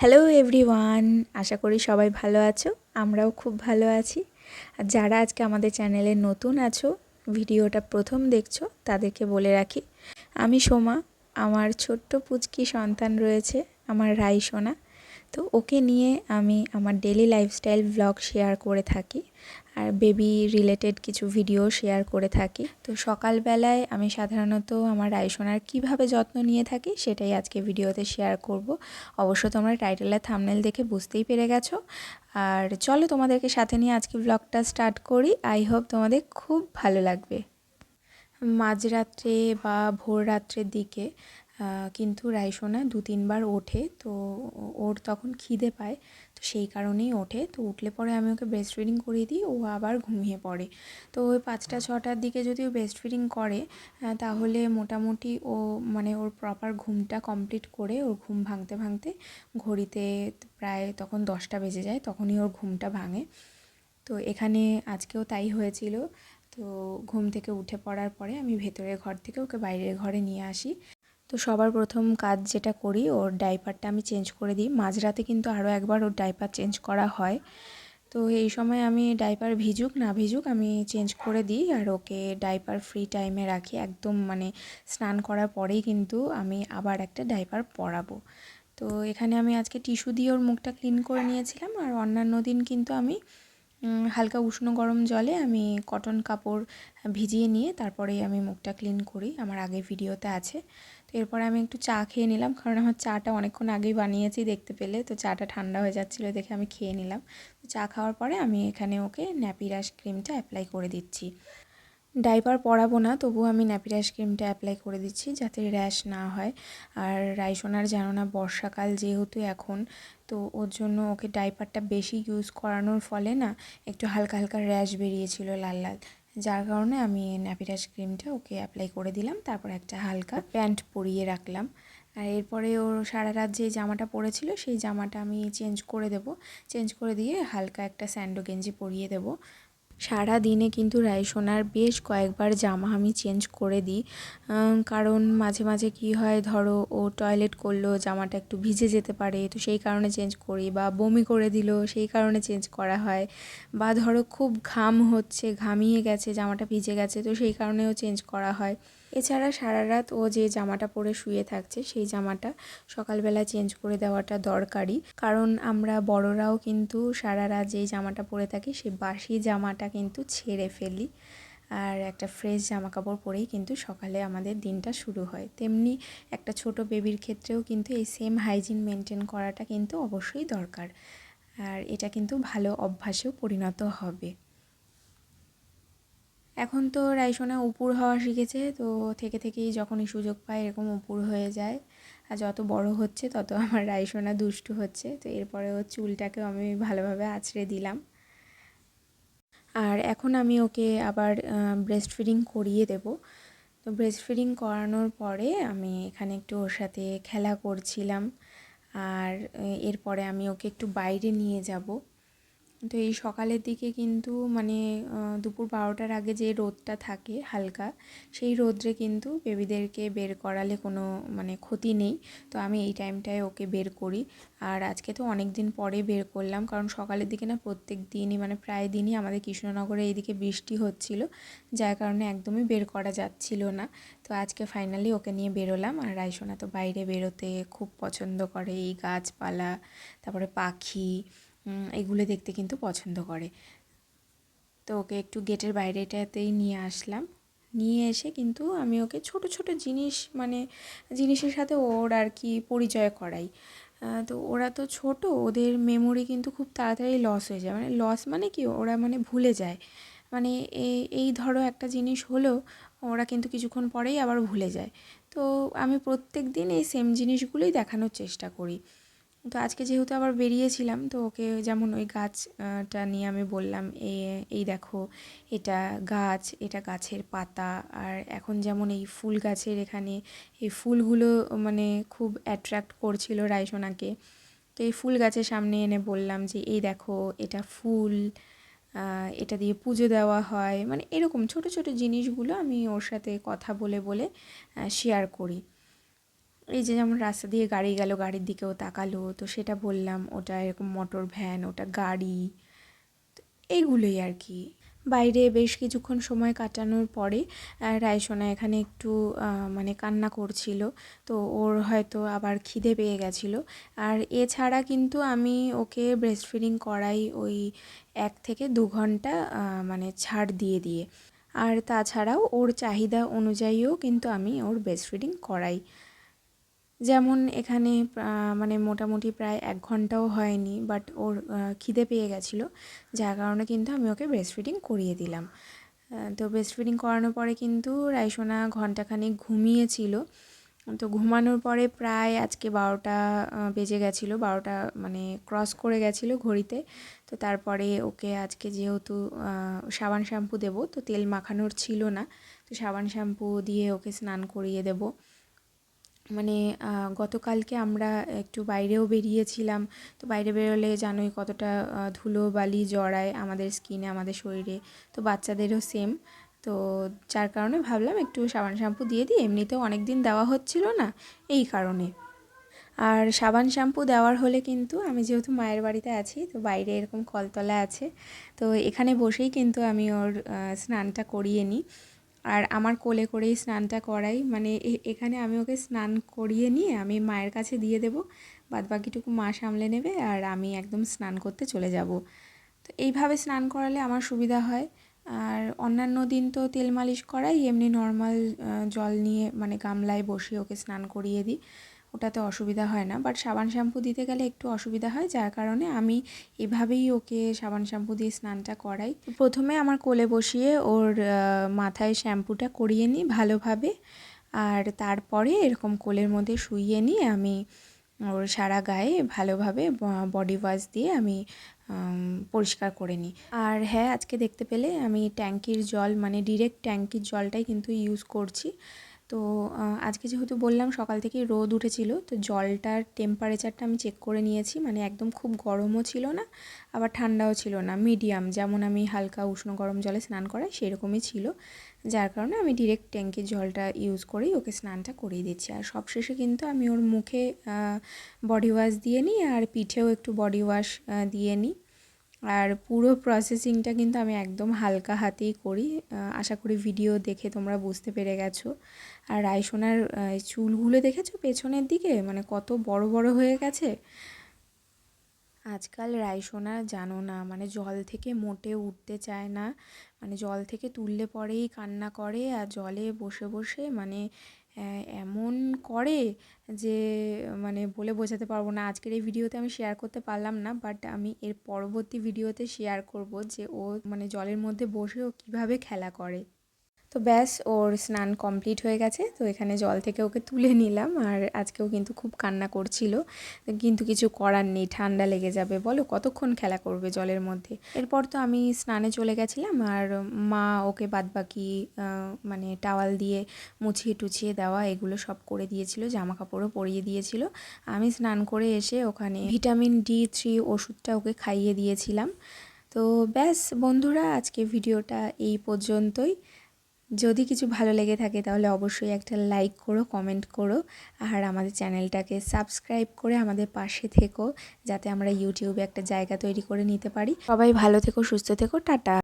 Hello everyone, আশা করি সবাই ভালো আছো। আমরাও খুব ভালো আছি। আর যারা আজকে আমাদের চ্যানেলে নতুন আছো, ভিডিওটা প্রথম দেখছো, তাদেরকে বলে রাখি আমি সোমা। আমার ছোট্ট পুচকি সন্তান রয়েছে, আমার রাই সোনা। তো ওকে নিয়ে আমি আমার ডেলি লাইফস্টাইল ব্লগ শেয়ার করে থাকি আর বেবি রিলেটেড কিছু ভিডিও শেয়ার করে থাকি। তো সকালবেলায় আমি সাধারণত আমার রাইসোনার কীভাবে যত্ন নিয়ে থাকি সেটাই আজকে ভিডিওতে শেয়ার করব। অবশ্য তোমরা টাইটেল আর থাম্বনেল দেখে বুঝতেই পেরে গেছো। আর চলো তোমাদেরকে সাথে নিয়ে আজকে ব্লগটা স্টার্ট করি। আই হোপ তোমাদের খুব ভালো লাগবে। মাঝরাত্রে বা ভোর রাত্রের দিকে কিন্তু রাইসোনা 2-3 বার ওঠে। তো ওর তখন খিদে পায়, তো সেই কারণেই ওঠে। তো উঠলে পরে আমি ওকে ব্রেস্ট ফিডিং করিয়ে দিই, ও আবার ঘুমিয়ে পড়ে। তো ওই 5টা-6টার দিকে যদি ও ব্রেস্ট ফিডিং করে তাহলে মোটামুটি ও মানে ওর প্রপার ঘুমটা কমপ্লিট করে ওর ঘুম ভাঙতে ভাঙতে ঘড়িতে প্রায় তখন 10টা বেজে যায়, তখনই ওর ঘুমটা ভাঙে। তো এখানে আজকেও তাই হয়েছিল। তো ঘুম থেকে উঠে পড়ার পরে আমি ভেতরের ঘর থেকে ওকে বাইরের ঘরে নিয়ে আসি। তো সবার প্রথম কাজ যেটা করি, ওর ডাইপারটা আমি চেঞ্জ করে দিই। মাঝরাতে কিন্তু আরও একবার ওর ডাইপার চেঞ্জ করা হয়। তো এই সময় আমি ডাইপার ভিজুক না ভিজুক আমি চেঞ্জ করে দিই আর ওকে ডাইপার ফ্রি টাইমে রাখি। একদম মানে স্নান করার পরেই কিন্তু আমি আবার একটা ডাইপার পরাবো। তো এখানে আমি আজকে টিস্যু দিয়ে ওর মুখটা ক্লিন করে নিয়েছিলাম। আর অন্যান্য দিন কিন্তু আমি হালকা উষ্ণ গরম জলে আমি কটন কাপড় ভিজিয়ে নিয়ে তারপরে আমি মুখটা ক্লিন করি। আমার আগের ভিডিওতে আছে। তো এরপরে আমি একটু চা খেয়ে নিলাম, কারণ আমার চাটা অনেকক্ষণ আগেই বানিয়েছি দেখতে পেলে। তো চাটা ঠান্ডা হয়ে যাচ্ছিলো দেখে আমি খেয়ে নিলাম। তো চা খাওয়ার পরে আমি এখানে ওকে ন্যাপিরাস ক্রিমটা অ্যাপ্লাই করে দিচ্ছি। ডাইপার পরাবো না, তবুও আমি ন্যাপিরাস ক্রিমটা অ্যাপ্লাই করে দিচ্ছি যাতে র্যাশ না হয়। আর রাইসোনার জানো না, বর্ষাকাল যেহেতু এখন, তো ওর জন্য ওকে ডাইপারটা বেশি ইউজ করানোর ফলে না একটু হালকা হালকা র্যাশ বেরিয়েছিল লাল লাল, যার কারণে আমি ন্যাপিরাস ক্রিমটা ওকে অ্যাপ্লাই করে দিলাম। তারপর একটা হালকা প্যান্ট পরিয়ে রাখলাম। আর এরপরে ওর সারা রাত যে জামাটা পরেছিল সেই জামাটা আমি চেঞ্জ করে দেব। চেঞ্জ করে দিয়ে হালকা একটা স্যান্ডো গেঞ্জি পরিয়ে দেবো। সারা দিনে কিন্তু রাইসোনার বেশ কয়েকবার জামা আমি চেঞ্জ করে দিই, কারণ মাঝে মাঝে কি হয়, ধরো ও টয়লেট করলো, জামাটা একটু ভিজে যেতে পারে, তো সেই কারণে চেঞ্জ করি। বা বমি করে দিল, সেই কারণে চেঞ্জ করা হয়। বা ধরো খুব ঘাম হচ্ছে, ঘামিয়ে গেছে, জামাটা ভিজে গেছে, তো সেই কারণেও চেঞ্জ করা হয়। এছাড়া সারা রাত ও যে জামাটা পরে শুয়ে থাকছে সেই জামাটা সকালবেলা চেঞ্জ করে দেওয়াটা দরকারি, কারণ আমরা বড়রাও কিন্তু সারা রাত যেই জামাটা পরে থাকি সেই বাসি জামাটা কিন্তু ছেড়ে ফেলি। আর একটা ফ্রেশ জামা কাপড় পরেই কিন্তু সকালে আমাদের দিনটা শুরু হয়। তেমনি একটা ছোট বেবির ক্ষেত্রেও কিন্তু এই সেম হাইজিন মেনটেন করাটা কিন্তু অবশ্যই দরকার। আর এটা কিন্তু ভালো অভ্যাসেও পরিণত হবে। এখন তো রাইসোনা উপুর হওয়া শিখেছে, তো থেকে থেকেই যখনই সুযোগ পায় এরকম উপুর হয়ে যায়। আর যত বড় হচ্ছে তত আমার রাইসোনা দুষ্টু হচ্ছে। তো এরপরে ওর চুলটাকেও আমি ভালোভাবে আঁচড়ে দিলাম। আর এখন আমি ওকে আবার ব্রেস্ট ফিডিং করিয়ে দেব। তো ব্রেস্ট ফিডিং করানোর পরে আমি এখানে একটু ওর সাথে খেলা করছিলাম। আর এরপরে আমি ওকে একটু বাইরে নিয়ে যাব। তো এই সকালের দিকে কিন্তু মানে দুপুর 12টার আগে যে রোদটা থাকে হালকা, সেই রোদ্রে কিন্তু বেবিদেরকে বের করালে কোনো মানে ক্ষতি নেই। তো আমি এই টাইমটায় ওকে বের করি। আর আজকে তো অনেক দিন পরে বের করলাম, কারণ সকালের দিকে না প্রত্যেক দিনই মানে প্রায় দিনই আমাদের কৃষ্ণনগরে এইদিকে বৃষ্টি হচ্ছিল, যার কারণে একদমই বের করা যাচ্ছিল না। তো আজকে ফাইনালি ওকে নিয়ে বেরোলাম। আর রাইসোনা তো বাইরে বেরোতে খুব পছন্দ করে, এই গাছপালা, তারপরে পাখি, এগুলো দেখতে কিন্তু পছন্দ করে। তো ওকে একটু গেটের বাইরেটাতেই নিয়ে আসলাম। নিয়ে এসে কিন্তু আমি ওকে ছোট ছোট জিনিস মানে জিনিসের সাথে ওর আর কি পরিচয় করাই। তো ওরা তো ছোট, ওদের মেমোরি কিন্তু খুব তাড়াতাড়ি লস হয়ে যায়। মানে লস মানে কি, ওরা মানে ভুলে যায়। মানে এই ধরো একটা জিনিস হলো, ওরা কিন্তু কিছুক্ষণ পরেই আবার ভুলে যায়। তো আমি প্রত্যেক দিন এই সেম জিনিসগুলোই দেখানোর চেষ্টা করি। তো আজকে যেহেতু আবার বেরিয়েছিলাম, তো ওকে যেমন ওই গাছটা নিয়ে আমি বললাম, এই দেখো এটা গাছ, এটা গাছের পাতা। আর এখন যেমন এই ফুল গাছের এখানে এই ফুলগুলো মানে খুব অ্যাট্রাক্ট করছিল রাইসোনাকে। তো এই ফুল গাছের সামনে এনে বললাম যে এই দেখো এটা ফুল, এটা দিয়ে পুজো দেওয়া হয়। মানে এরকম ছোট ছোট জিনিসগুলো আমি ওর সাথে কথা বলে বলে শেয়ার করি। এই যে যেমন রাস্তা দিয়ে গাড়ি গেল, গাড়ির দিকেও তাকালো, তো সেটা বললাম ওটা এরকম মোটর ভ্যান, ওটা গাড়ি, এইগুলোই আর কি। বাইরে বেশ কিছুক্ষণ সময় কাটানোর পরে রায়সোনা এখানে একটু মানে কান্না করছিল, তো ওর হয়তো আবার খিদে পেয়ে গেছিলো। আর এছাড়া কিন্তু আমি ওকে ব্রেস্ট ফিডিং করাই ওই 1 থেকে 2 ঘন্টা মানে ছাড় দিয়ে দিয়ে। আর তাছাড়াও ওর চাহিদা অনুযায়ীও কিন্তু আমি ওর ব্রেস্ট ফিডিং করাই। যেমন এখানে মানে মোটামুটি প্রায় 1 ঘন্টাও হয়নি, বাট ওর খিদে পেয়ে গেছিলো, যার কারণে কিন্তু আমি ওকে ব্রেস্ট ফিডিং করিয়ে দিলাম। তো ব্রেস্ট ফিডিং করানোর পরে কিন্তু রায়সোনা ঘন্টাখানেক ঘুমিয়েছিল। তো ঘুমানোর পরে প্রায় আজকে 12টা বেজে গেছিলো, 12টা মানে ক্রস করে গেছিলো ঘড়িতে। তো তারপরে ওকে আজকে যেহেতু সাবান শ্যাম্পু দেবো, তো তেল মাখানোর ছিল না, তো সাবান শ্যাম্পু দিয়ে ওকে স্নান করিয়ে দেবো। মানে গতকালকে আমরা একটু বাইরেও বেরিয়েছিলাম, তো বাইরে বেরোলে জানোই কতটা ধুলো বালি জড়ায় আমাদের স্কিনে, আমাদের শরীরে, তো বাচ্চাদেরও সেম। তো যার কারণে ভাবলাম একটু সাবান শ্যাম্পু দিয়ে দিই, এমনিতেও অনেক দিন দেওয়া হচ্ছিল না, এই কারণে। আর সাবান শ্যাম্পু দেওয়ার হলে কিন্তু আমি যেহেতু মায়ের বাড়িতে আছি, তো বাইরে এরকম কলতলা আছে, তো এখানে বসেই কিন্তু আমি ওর স্নানটা করিয়ে নিই। আর আমার কোলে করেই স্নানটা করাই, মানে এখানে আমি ওকে স্নান করিয়ে নিয়ে আমি মায়ের কাছে দিয়ে দেবো, বাদবাকিটুকু মা সামলে নেবে, আর আমি একদম স্নান করতে চলে যাব। তো এইভাবে স্নান করালে আমার সুবিধা হয়। আর অন্যান্য দিন তো তেল মালিশ করাই, এমনি নর্মাল জল নিয়ে মানে গামলায় বসিয়ে ওকে স্নান করিয়ে দিই, ওটাতে অসুবিধা হয় না। বাট সাবান শ্যাম্পু দিতে গেলে একটু অসুবিধা হয়, যার কারণে আমি এভাবেই ওকে সাবান শ্যাম্পু দিয়ে স্নানটা করাই। প্রথমে আমার কোলে বসিয়ে ওর মাথায় শ্যাম্পুটা করিয়ে নিই ভালোভাবে, আর তারপরে এরকম কোলের মধ্যে শুইয়ে নিয়ে আমি ওর সারা গায়ে ভালোভাবে বডি ওয়াশ দিয়ে আমি পরিষ্কার করে নিই। আর হ্যাঁ, আজকে দেখতে পেলে আমি ট্যাঙ্কির জল মানে ডিরেক্ট ট্যাঙ্কির জলটাই কিন্তু ইউজ করছি। তো আজকে যেহেতু বললাম সকাল থেকেই রোদ উঠেছিল, তো জলটার টেম্পারেচারটা আমি চেক করে নিয়েছি, মানে একদম খুব গরমও ছিল না আবার ঠান্ডাও ছিল না, মিডিয়াম, যেমন আমি হালকা উষ্ণ গরম জলে স্নান করাই সেরকমই ছিল, যার কারণে আমি ডিরেক্ট ট্যাঙ্কির জলটা ইউজ করেই ওকে স্নানটা করিয়ে দিচ্ছি। আর সবশেষে কিন্তু আমি ওর মুখে বডি ওয়াশ দিয়ে নিই, আর পিঠেও একটু বডি ওয়াশ দিয়ে নিই। আর পুরো প্রসেসিংটা কিন্তু আমি একদম হালকা হাতেই করি, আশা করি ভিডিও দেখে তোমরা বুঝতে পেরে গেছো। আর রায়সোনার চুলগুলো দেখেছো পেছনের দিকে, মানে কত বড় বড় হয়ে গেছে। আজকাল রায়সোনা জানো না, মানে জল থেকে মোটে উঠতে চায় না, মানে জল থেকে তুললে পরেই কান্না করে, আর জলে বসে বসে মানে এমন করে যে মানে বলে বোঝাতে পারবো না। আজকের এই ভিডিওতে আমি শেয়ার করতে পারলাম না, বাট আমি এর পরবর্তী ভিডিওতে শেয়ার করব যে ও মানে জলের মধ্যে বসে ও কীভাবে খেলা করে। তো ব্যাস, ওর স্নান কমপ্লিট হয়ে গেছে, তো এখানে জল থেকে ওকে তুলে নিলাম। আর আজকেও কিন্তু খুব কান্না করছিল, কিন্তু কিছু করার নেই, ঠান্ডা লেগে যাবে, বলো কতক্ষণ খেলা করবে জলের মধ্যে। এরপর তো আমি স্নানে চলে গেছিলাম, আর মা ওকে বাদবাকি মানে টাওয়াল দিয়ে মুছিয়ে টুছিয়ে দেওয়া এগুলো সব করে দিয়েছিল, জামা কাপড়ও পরিয়ে দিয়েছিল। আমি স্নান করে এসে ওখানে ভিটামিন D3 ওষুধটা ওকে খাইয়ে দিয়েছিলাম। তো ব্যাস বন্ধুরা, আজকে ভিডিওটা এই পর্যন্তই। যদি কিছু ভালো লেগে থাকে তাহলে অবশ্যই একটা লাইক করো, কমেন্ট করো, আর আমাদের চ্যানেলটাকে সাবস্ক্রাইব করে আমাদের পাশে থেকো, যাতে আমরা ইউটিউবে একটা জায়গা তৈরি করে নিতে পারি। সবাই ভালো থেকো, সুস্থ থেকো, টাটা।